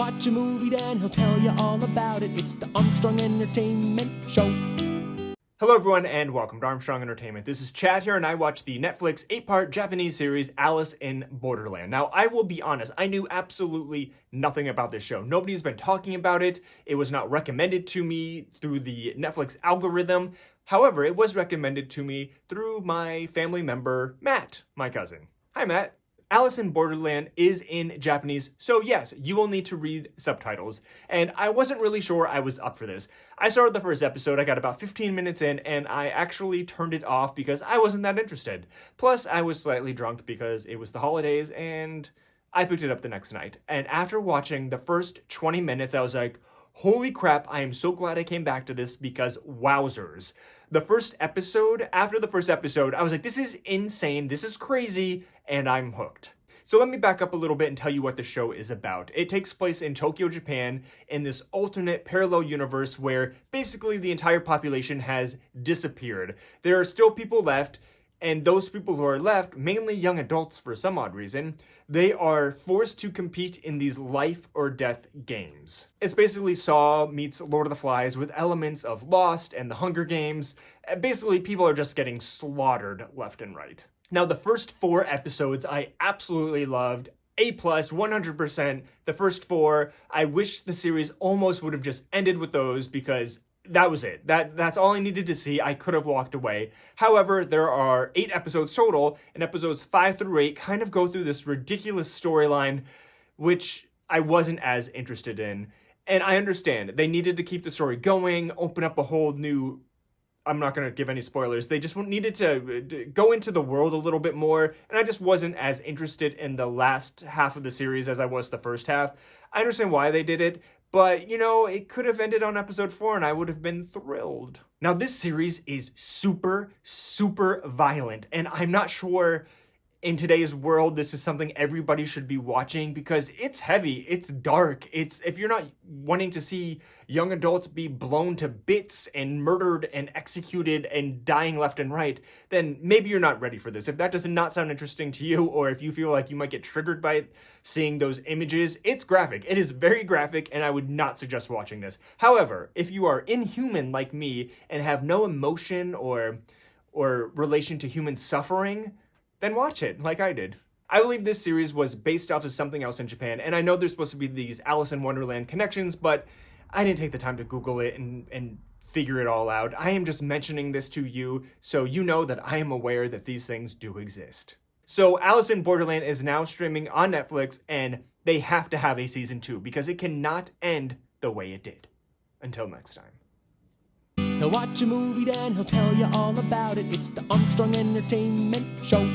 watch a movie, then he'll tell you all about it. It's the Armstrong Entertainment Show. Hello everyone and welcome to Armstrong Entertainment. This is Chad here and I watched the Netflix 8-part Japanese series Alice in Borderland. Now I will be honest, I knew absolutely nothing about this show. Nobody's been talking about it. It was not recommended to me through the Netflix algorithm. However, it was recommended to me through my family member, Matt, my cousin. Hi Matt. Alice in Borderland is in Japanese, so yes, you will need to read subtitles. And I wasn't really sure I was up for this. I started the first episode, I got about 15 minutes in, and I actually turned it off because I wasn't that interested. Plus, I was slightly drunk because it was the holidays, and I picked it up the next night. And after watching the first 20 minutes, I was like, holy crap, I am so glad I came back to this because wowzers. After the first episode, I was like, this is insane, this is crazy, and I'm hooked. So let me back up a little bit and tell you what the show is about. It takes place in Tokyo, Japan, in this alternate parallel universe where basically the entire population has disappeared. There are still people left, and those people who are left, mainly young adults for some odd reason, they are forced to compete in these life or death games. It's basically Saw meets Lord of the Flies with elements of Lost and the Hunger Games. Basically, people are just getting slaughtered left and right. Now, the first 4 episodes I absolutely loved. A+, 100%. The first 4, I wish the series almost would have just ended with those because that was it. That's all I needed to see. I could have walked away. However, there are 8 episodes total, and episodes 5 through 8 kind of go through this ridiculous storyline, which I wasn't as interested in. And I understand. They needed to keep the story going, open up a whole new... I'm not going to give any spoilers. They just needed to go into the world a little bit more, and I just wasn't as interested in the last half of the series as I was the first half. I understand why they did it, but, you know, it could have ended on episode 4 and I would have been thrilled. Now, this series is super, super violent, and I'm not sure in today's world this is something everybody should be watching because it's heavy, it's dark, if you're not wanting to see young adults be blown to bits and murdered and executed and dying left and right, then maybe you're not ready for this. If that does not sound interesting to you, or if you feel like you might get triggered by seeing those images, it's graphic. It is very graphic, and I would not suggest watching this. However, if you are inhuman like me and have no emotion or relation to human suffering, then watch it, like I did. I believe this series was based off of something else in Japan, and I know there's supposed to be these Alice in Wonderland connections, but I didn't take the time to Google it and figure it all out. I am just mentioning this to you so you know that I am aware that these things do exist. So Alice in Borderland is now streaming on Netflix, and they have to have a season 2 because it cannot end the way it did. Until next time. He'll watch a movie, then he'll tell you all about it. It's the Armstrong Entertainment Show.